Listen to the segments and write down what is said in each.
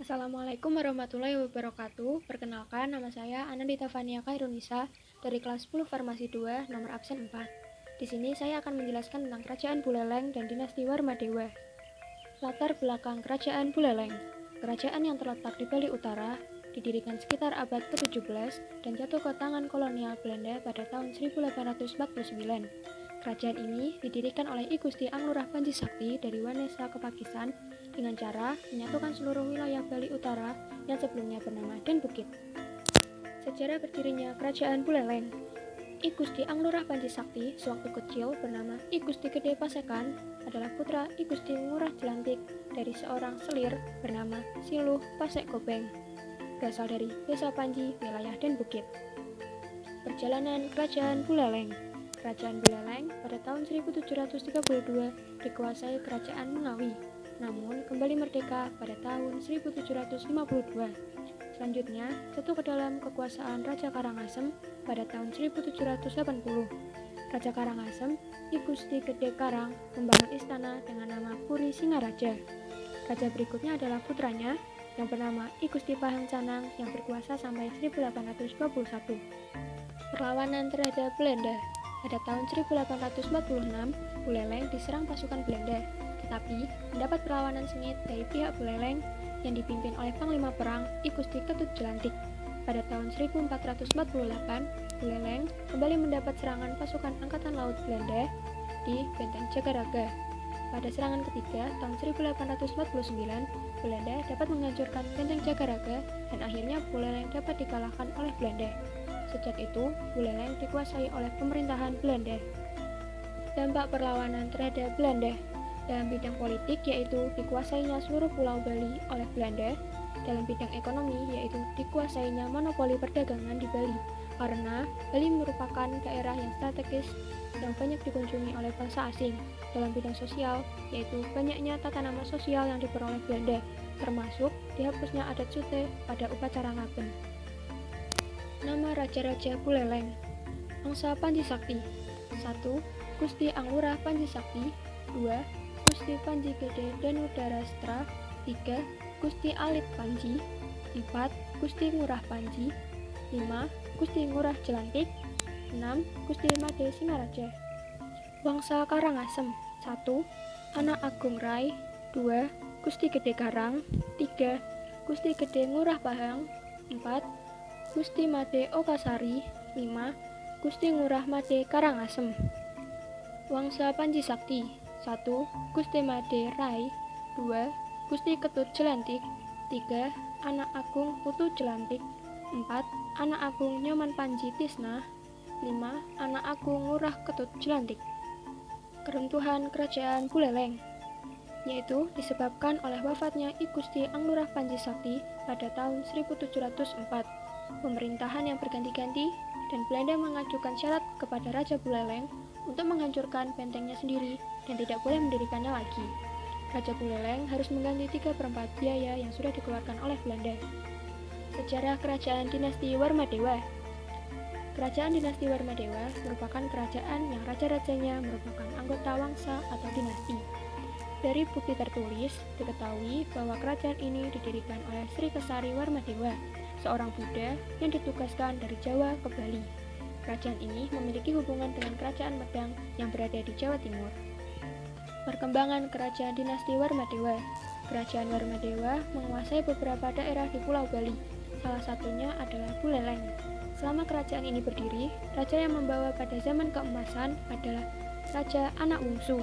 Assalamualaikum warahmatullahi wabarakatuh. Perkenalkan, nama saya Anandita Fania Khairunisa dari kelas 10 Farmasi 2, nomor absen 4. Di sini saya akan menjelaskan tentang Kerajaan Buleleng dan Dinasti Warmadewa. Latar belakang Kerajaan Buleleng. Kerajaan yang terletak di Bali Utara didirikan sekitar abad ke-17 dan jatuh ke tangan kolonial Belanda pada tahun 1849. Kerajaan ini didirikan oleh I Gusti Anglurah Panji Sakti dari Wanesa ke Pakistan dengan cara menyatukan seluruh wilayah Bali Utara yang sebelumnya bernama Den Bukit. Sejarah berdirinya Kerajaan Buleleng. I Gusti Anglurah Panji Sakti sewaktu kecil bernama I Gusti Gede Pasekan adalah putra I Gusti Ngurah Jelantik dari seorang selir bernama Siluh Pasek Gobeng, berasal dari Desa Panji, wilayah Den Bukit. Perjalanan Kerajaan Buleleng. Kerajaan Buleleng pada tahun 1732 dikuasai Kerajaan Mengawi, namun kembali merdeka pada tahun 1752. Selanjutnya, jatuh ke dalam kekuasaan Raja Karangasem pada tahun 1780. Raja Karangasem, I Gusti Gede Karang, membangun istana dengan nama Puri Singaraja. Raja berikutnya adalah putranya yang bernama I Gusti Pahang Canang yang berkuasa sampai 1821. Perlawanan terhadap Belanda. Pada tahun 1846, Buleleng diserang pasukan Belanda, tetapi mendapat perlawanan sengit dari pihak Buleleng yang dipimpin oleh Panglima Perang I Gusti Ketut Jelantik. Pada tahun 1448, Buleleng kembali mendapat serangan pasukan Angkatan Laut Belanda di Benteng Jagaraga. Pada serangan ketiga tahun 1849, Belanda dapat menghancurkan Benteng Jagaraga dan akhirnya Buleleng dapat dikalahkan oleh Belanda. Sejak itu, Buleleng dikuasai oleh pemerintahan Belanda. Dampak perlawanan terhadap Belanda. Dalam bidang politik yaitu dikuasainya seluruh Pulau Bali oleh Belanda. Dalam bidang ekonomi yaitu dikuasainya monopoli perdagangan di Bali, karena Bali merupakan daerah yang strategis yang banyak dikunjungi oleh bangsa asing. Dalam bidang sosial yaitu banyaknya tata nama sosial yang diperoleh Belanda, termasuk dihapusnya adat sute pada upacara ngaben. Nama Raja-Raja Buleleng. Mangsa Panji Sakti. 1. Gusti Anglurah Panji Sakti. 2. Gusti Panji Gede Danudarastra. 3. Gusti Alit Panji. 4. Gusti Ngurah Panji. 5. Gusti Ngurah Jelantik. 6. Gusti Made Singaraja. Wangsa Karangasem. 1. Anak Agung Rai. 2. Gusti Gede Karang. 3. Gusti Gede Ngurah Pahang. 4. Gusti Made Okasari. 5. Gusti Ngurah Made Karangasem. Wangsa Panji Sakti. 1. Gusti Made Rai. 2. Gusti Ketut Jelantik. 3. Anak Agung Putu Jelantik. 4. Anak Agung Nyoman Panji Tisna. 5. Anak Agung Ngurah Ketut Jelantik. Keruntuhan Kerajaan Buleleng, yaitu disebabkan oleh wafatnya I Gusti Anglurah Panji Sakti pada tahun 1704. Pemerintahan yang berganti-ganti dan Belanda mengajukan syarat kepada Raja Buleleng untuk menghancurkan bentengnya sendiri dan tidak boleh mendirikannya lagi. Raja Buleleng harus mengganti 3/4 biaya yang sudah dikeluarkan oleh Belanda. Sejarah Kerajaan Dinasti Warmadewa. Kerajaan Dinasti Warmadewa merupakan kerajaan yang raja-rajanya merupakan anggota wangsa atau dinasti. Dari bukti tertulis, diketahui bahwa kerajaan ini didirikan oleh Sri Kesari Warmadewa, seorang Buddha yang ditugaskan dari Jawa ke Bali. Kerajaan ini memiliki hubungan dengan Kerajaan Medang yang berada di Jawa Timur. Perkembangan Kerajaan Dinasti Warmadewa. Kerajaan Warmadewa menguasai beberapa daerah di Pulau Bali. Salah satunya adalah Buleleng. Selama kerajaan ini berdiri, raja yang membawa pada zaman keemasan adalah Raja Anak Wungsu.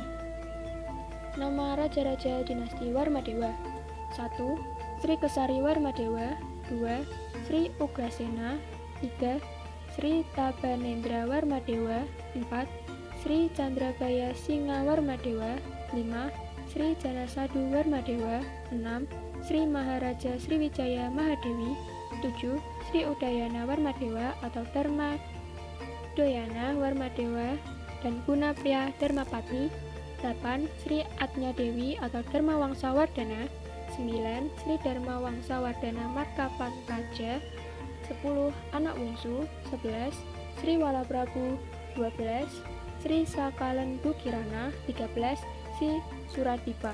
Nama Raja-Raja Dinasti Warmadewa. 1. Sri Kesari Warmadewa. 2. Sri Ugrasena. 3. Sri Tabanendra Warmadewa. 4. Sri Candrabaya Singa Warmadewa. 5. Sri Janasadu Warmadewa. 6. Sri Maharaja Sriwijaya Mahadewi. 7. Sri Udayana Warmadewa atau Dharma Doyana Warmadewa dan Gunapriya Dharmapatni. 8. Sri Atnya Dewi atau Dharma Wangsa Wardana. 9. Sri Dharma Wangsa Wardana Markapan Raja. 10. Anak Wungsu. 11. Sri Walaprabu. 12. Sri Sakalendu Kirana. 13. Sri Suradipa.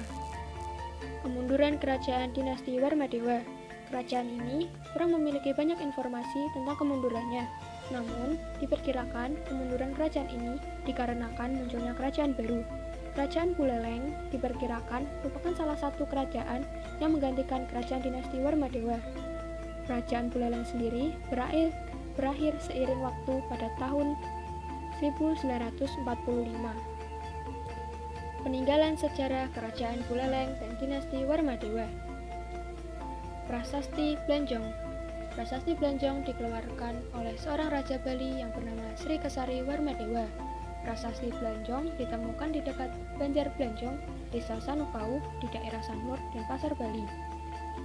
Kemunduran Kerajaan Dinasti Warmadewa. Kerajaan ini kurang memiliki banyak informasi tentang kemundurannya. Namun, diperkirakan kemunduran kerajaan ini dikarenakan munculnya kerajaan baru. Kerajaan Buleleng diperkirakan merupakan salah satu kerajaan yang menggantikan kerajaan dinasti Warmadewa. Kerajaan Buleleng sendiri berakhir seiring waktu pada tahun 1945. Peninggalan sejarah Kerajaan Buleleng dan dinasti Warmadewa. Prasasti Blenjong. Prasasti Blenjong dikeluarkan oleh seorang Raja Bali yang bernama Sri Kesari Warmadewa. Prasasti Blenjong ditemukan di dekat Banjar Blenjong, Desa Sanukau, di daerah Sanur dan Pasar Bali.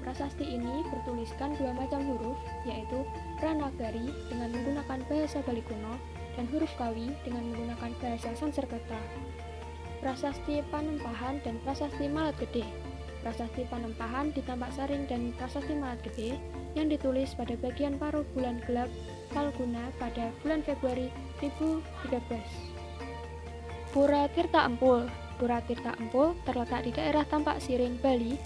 Prasasti ini bertuliskan dua macam huruf, yaitu Pranagari dengan menggunakan bahasa Bali kuno dan huruf Kawi dengan menggunakan bahasa Sanskerta. Prasasti Panempahan dan Prasasti Malat Gede. Prasasti Panempahan di Tampak Saring dan Prasasti Malat Gede yang ditulis pada bagian paruh bulan gelap Falguna pada bulan Februari 2013. Pura Tirta Empul. Pura Tirta Empul terletak di daerah Tampak Siring, Bali,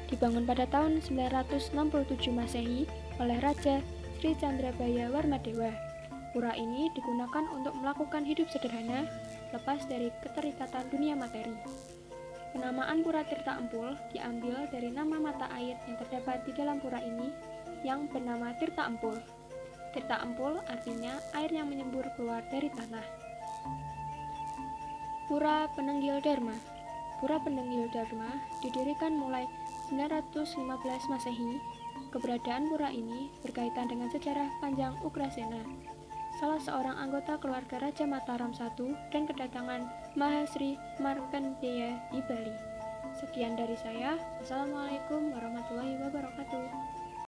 dibangun pada tahun 967 Masehi oleh Raja Sri Chandrabaya Warmadewa. Pura ini digunakan untuk melakukan hidup sederhana, lepas dari keterikatan dunia materi. Penamaan Pura Tirta Empul diambil dari nama mata air yang terdapat di dalam pura ini yang bernama Tirta Empul. Tirta Empul artinya air yang menyembur keluar dari tanah. Pura Penenggil Dharma. Pura Penenggil Dharma didirikan mulai 915 Masehi. Keberadaan pura ini berkaitan dengan sejarah panjang Ugrasena, salah seorang anggota keluarga Raja Mataram I dan kedatangan Mahasri Markandeya di Bali. Sekian dari saya. Wassalamualaikum warahmatullahi wabarakatuh.